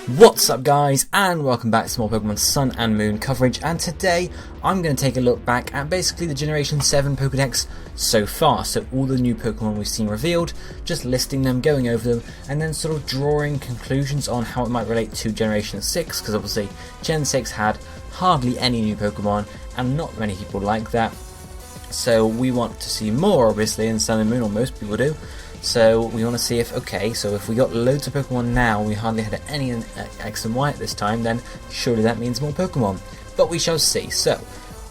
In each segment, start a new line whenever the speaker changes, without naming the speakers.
What's up guys, and welcome back to more Pokémon Sun and Moon coverage, and today I'm going to take a look back at basically the Generation 7 Pokédex so far, so all the new Pokémon we've seen revealed, just listing them, going over them, and then sort of drawing conclusions on how it might relate to Generation 6, because obviously Gen 6 had hardly any new Pokémon, and not many people like that, so we want to see more obviously in Sun and Moon, or most people do. So we want to see if, okay, so if we got loads of Pokemon now, we hardly had any in X and Y at this time, then surely that means more Pokemon. But we shall see. So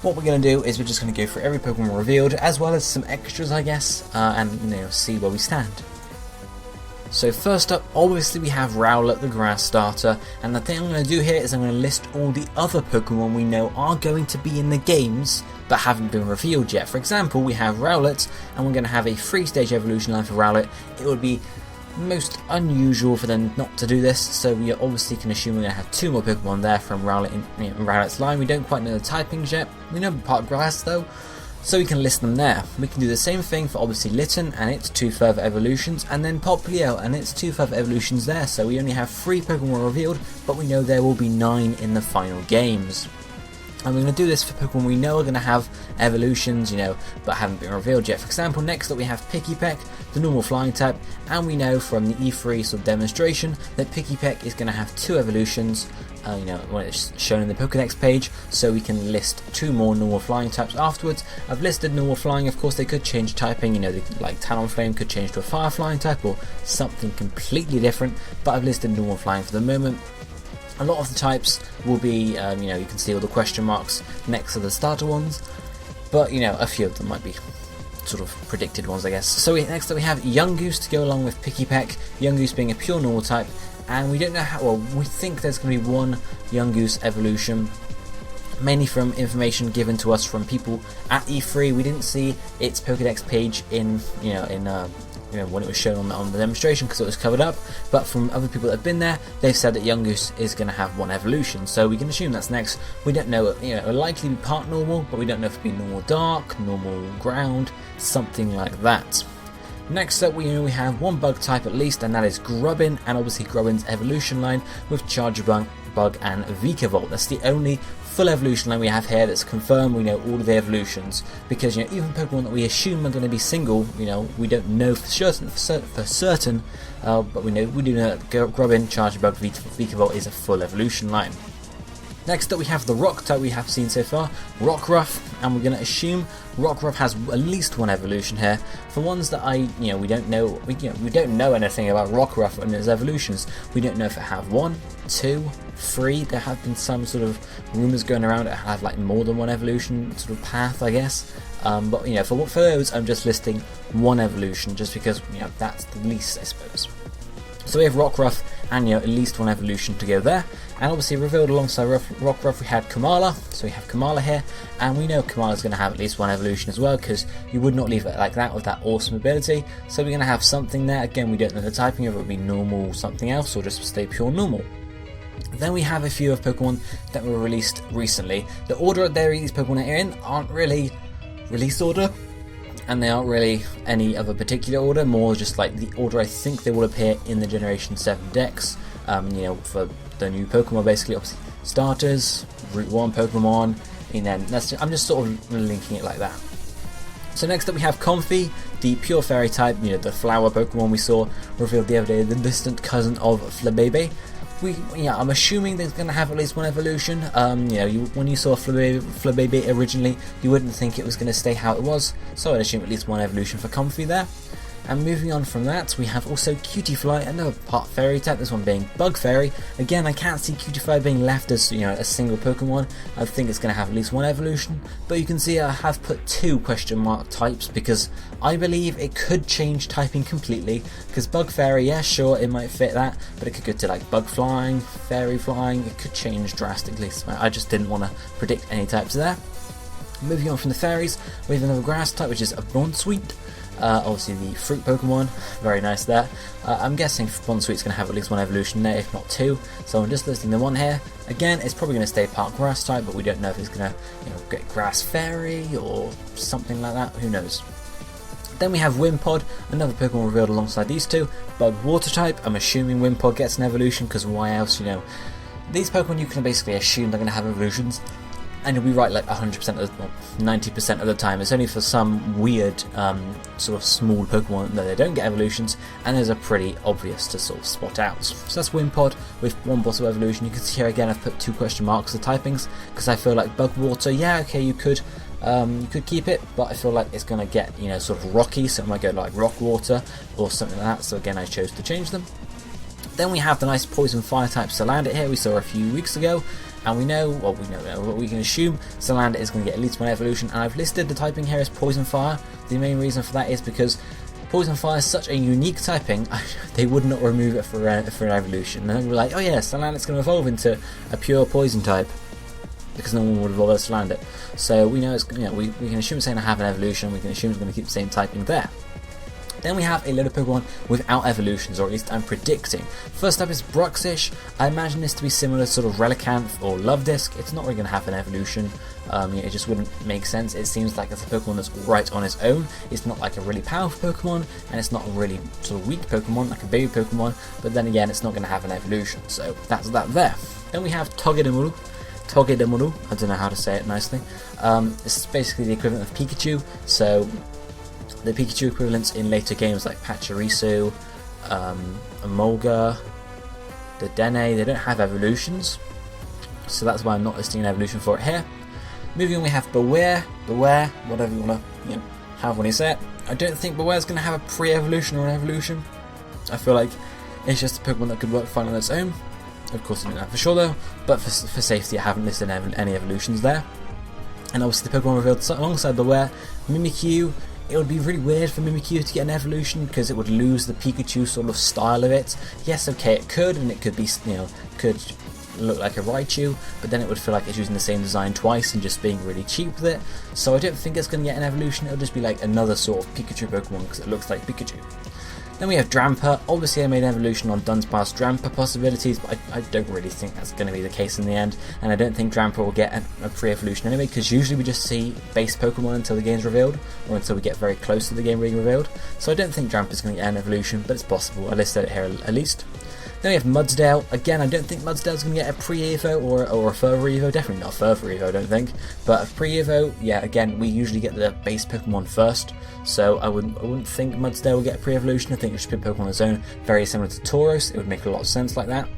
what we're going to do is we're just going to go through every Pokemon revealed, as well as some extras, I guess, and see where we stand. So first up, obviously we have Rowlet, the grass starter, and the thing I'm going to do here is I'm going to list all the other Pokemon we know are going to be in the games but haven't been revealed yet. For example, we have Rowlet, and we're going to have a 3-stage evolution line for Rowlet. It would be most unusual for them not to do this, so we obviously can assume we're going to have 2 more Pokemon there from Rowlet in Rowlet's line. We don't quite know the typings yet. We know part grass though, so we can list them there. We can do the same thing for obviously Litten and its 2 further evolutions, and then Popplio and its 2 further evolutions there. So we only have 3 Pokemon revealed, but we know there will be 9 in the final games. And we're going to do this for Pokemon we know are going to have evolutions, but haven't been revealed yet. For example, next up we have Pikipek, the normal flying type, and we know from the E3 sort of demonstration that Pikipek is going to have 2 evolutions, when it's shown in the Pokédex page, so we can list 2 more normal flying types afterwards. I've listed normal flying, of course they could change typing, like Talonflame could change to a fire flying type or something completely different, but I've listed normal flying for the moment. A lot of the types will be, you can see all the question marks next to the starter ones, but a few of them might be sort of predicted ones, I guess. So next up we have Yungoos to go along with Pikipek, Yungoos being a pure normal type, and we don't know how, well, we think there's going to be 1 Yungoos evolution, mainly from information given to us from people at E3. We didn't see its Pokédex page in, when it was shown on the demonstration because it was covered up, but from other people that have been there, they've said that Yungoos is going to have 1 evolution, so we can assume that's next. We don't know, it'll likely be part normal, but we don't know if it'll be normal dark, normal ground, something like that. Next up, we have 1 bug type at least, and that is Grubbin, and obviously Grubbin's evolution line with Charjabug and Vikavolt. That's the only full evolution line we have here that's confirmed. We know all of the evolutions, because even Pokemon that we assume are going to be single, we don't know for certain, but we do know that Grubbin, Charjabug, Vikavolt is a full evolution line. Next up we have the rock type we have seen so far, Rockruff, and we're going to assume Rockruff has at least 1 evolution here. For ones that we don't know, we don't know anything about Rockruff and its evolutions. We don't know if it have 1, 2, 3. There have been some sort of rumours going around it have like more than 1 evolution sort of path, I guess. But for those, I'm just listing 1 evolution, just because that's the least, I suppose. So we have Rockruff, and at least 1 evolution to go there. And obviously revealed alongside Rockruff we had Kamala, so we have Kamala here, and we know Kamala's going to have at least 1 evolution as well, because you would not leave it like that with that awesome ability. So we're going to have something there. Again, we don't know the typing, if it would be normal something else or just stay pure normal. Then we have a few of Pokemon that were released recently. The order these Pokemon are in aren't really release order, and they aren't really any other particular order, more just like the order I think they will appear in the Generation 7 decks, for the new Pokemon, basically. Obviously starters, Route 1 Pokemon, and then I'm just sort of linking it like that. So next up we have Comfey, the pure fairy type, the flower Pokemon we saw revealed the other day, the distant cousin of Flabébé. I'm assuming they're going to have at least 1 evolution. When you saw Flabébé originally, you wouldn't think it was going to stay how it was, so I'd assume at least 1 evolution for Comfey there. And moving on from that, we have also Cutiefly, another part fairy type, this one being Bug Fairy. Again, I can't see Cutiefly being left as a single Pokemon. I think it's going to have at least 1 evolution, but you can see I have put 2 question mark types, because I believe it could change typing completely, because Bug Fairy, yeah sure, it might fit that, but it could go to like Bug Flying, Fairy Flying, it could change drastically, so I just didn't want to predict any types there. Moving on from the fairies, we have another grass type, which is a Bonsweet. Obviously the fruit Pokemon, very nice there. I'm guessing Bonsweet's going to have at least 1 evolution there, if not 2, so I'm just listing the 1 here. Again, it's probably going to stay part grass type, but we don't know if it's going to get grass fairy or something like that, who knows. Then we have Wimpod, another Pokemon revealed alongside these two. Bug Water type, I'm assuming Wimpod gets an evolution, because why else, you know. These Pokemon you can basically assume they're going to have evolutions, and you'll be right like 100% of the, well, 90% of the time. It's only for some weird sort of small Pokemon that they don't get evolutions, and those are pretty obvious to sort of spot out. So that's Wimpod with one possible evolution. You can see here again I've put 2 question marks for typings, because I feel like Bug Water, yeah, okay, you could keep it, but I feel like it's going to get, you know, sort of rocky, so it might go like Rock Water or something like that, so again I chose to change them. Then we have the nice Poison Fire type Salandit here we saw a few weeks ago, and we know, well, we can assume Salandit is going to get at least one evolution, and I've listed the typing here as Poison Fire. The main reason for that is because Poison Fire is such a unique typing, they would not remove it for an evolution. And then we're like, oh yeah, Salandit's going to evolve into a pure Poison type, because no one would evolve as Salandit. So we know it's, you know, we can assume it's going to have an evolution, we can assume it's going to keep the same typing there. Then we have a load of Pokemon without evolutions, or at least I'm predicting. First up is Bruxish. I imagine this to be similar to sort of Relicanth or Luvdisc. It's not really going to have an evolution. It just wouldn't make sense. It seems like it's a Pokemon that's right on its own. It's not like a really powerful Pokemon, and it's not a really sort of weak Pokemon, like a baby Pokemon, but then again, it's not going to have an evolution. So that's that there. Then we have Togedemaru. I don't know how to say it nicely. This is basically the equivalent of Pikachu, so the Pikachu equivalents in later games like Pachirisu, Emolga, the Dene, they don't have evolutions, so that's why I'm not listing an evolution for it here. Moving on, we have Beware, whatever you want to, you know, have when you say it. I don't think Beware's going to have a pre-evolution or an evolution. I feel like it's just a Pokemon that could work fine on its own. Of course I don't know for sure though, but for safety I haven't listed any evolutions there. And obviously the Pokemon revealed alongside Beware, Mimikyu. It would be really weird for Mimikyu to get an evolution, because it would lose the Pikachu sort of style of it. Yes, okay, it could, and it could be, you know, could look like a Raichu, but then it would feel like it's using the same design twice and just being really cheap with it. So I don't think it's going to get an evolution. It'll just be like another sort of Pikachu Pokemon, because it looks like Pikachu. Then we have Drampa. Obviously I made an evolution on Dunsparce Drampa possibilities, but I don't really think that's going to be the case in the end, and I don't think Drampa will get a pre-evolution anyway, because usually we just see base Pokemon until the game's revealed, or until we get very close to the game being revealed, so I don't think Drampa's going to get an evolution, but it's possible. I listed it here at least. Then we have Mudsdale. Again, I don't think Mudsdale's going to get a pre-evo or a further evo, definitely not a further evo I don't think, but a pre-evo, yeah, again, we usually get the base Pokemon first, so I wouldn't think Mudsdale will get a pre-evolution. I think it should be a Pokemon on its own, very similar to Tauros. It would make a lot of sense like that.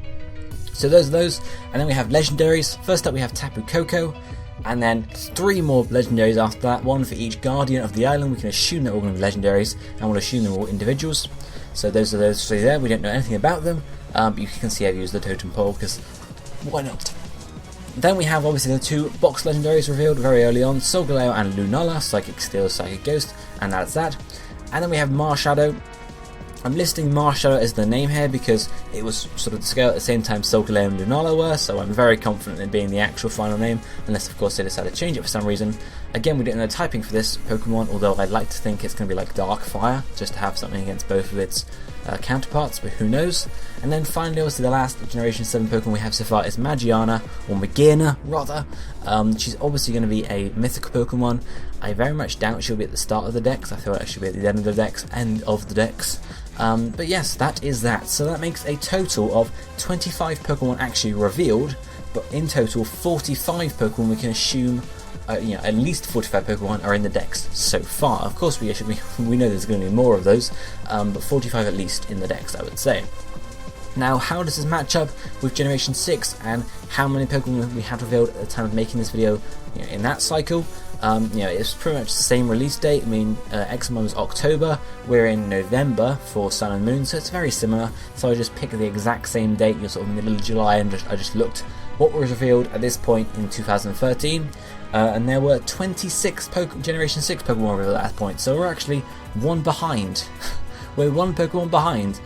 So those are those, and then we have Legendaries. First up we have Tapu Koko, and then 3 more Legendaries after that, 1 for each Guardian of the island. We can assume they're all going to be Legendaries, and we'll assume they're all individuals. So those are those 3 there, we don't know anything about them, but you can see I've used the totem pole, because why not? Then we have obviously the 2 box Legendaries revealed very early on, Solgaleo and Lunala, Psychic Steel, Psychic Ghost, and that's that. And then we have Marshadow. I'm listing Marshadow as the name here because it was sort of the scale at the same time Solgaleo and Lunala were, so I'm very confident in being the actual final name, unless of course they decide to change it for some reason. Again, we don't know typing for this Pokemon, although I'd like to think it's going to be like Dark Fire, just to have something against both of its counterparts, but who knows. And then finally, obviously the last Generation 7 Pokemon we have so far is Magiana, or Magearna rather. She's obviously going to be a mythical Pokemon. I very much doubt she'll be at the start of the decks. I feel like she'll be at the end of the decks. But yes, that is that. So that makes a total of 25 Pokemon actually revealed, but in total 45 Pokemon we can assume, at least 45 Pokemon are in the decks so far. Of course we know there's going to be more of those, but 45 at least in the decks, I would say. Now, how does this match up with Generation 6 and how many Pokemon we had revealed at the time of making this video in that cycle? It's pretty much the same release date. I mean, X1 was October, we're in November for Sun and Moon, so it's very similar. So I just picked the exact same date, sort of middle of July, and I just looked what was revealed at this point in 2013. And there were 26 Generation 6 Pokemon revealed at that point, so we're actually 1 behind. We're 1 Pokemon behind.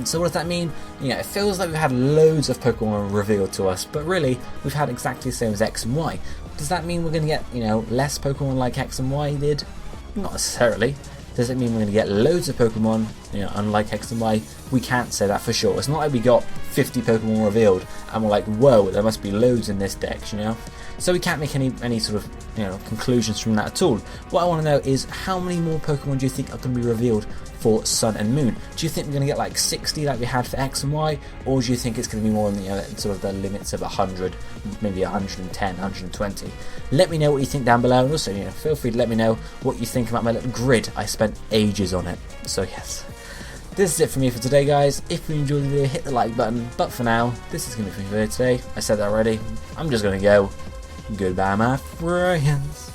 So what does that mean? It feels like we've had loads of Pokemon revealed to us, but really we've had exactly the same as X and Y. Does that mean we're going to get, less Pokemon like X and Y did? Not necessarily. Does it mean we're going to get loads of Pokemon, you know, unlike X and Y? We can't say that for sure. It's not like we got 50 Pokemon revealed and we're like, whoa, there must be loads in this dex, you know? So we can't make any sort of, you know, conclusions from that at all. What I want to know is how many more Pokemon do you think are going to be revealed for Sun and Moon? Do you think we're going to get like 60 like we had for X and Y, or do you think it's going to be more in the, you know, sort of the limits of 100, maybe 110, 120? Let me know what you think down below, and also, you know, feel free to let me know what you think about my little grid. I spent ages on it. So yes, this is it for me for today, guys. If you enjoyed the video, hit the like button. But for now, this is going to be for me for today. I said that already. I'm just going to go. Goodbye, my friends.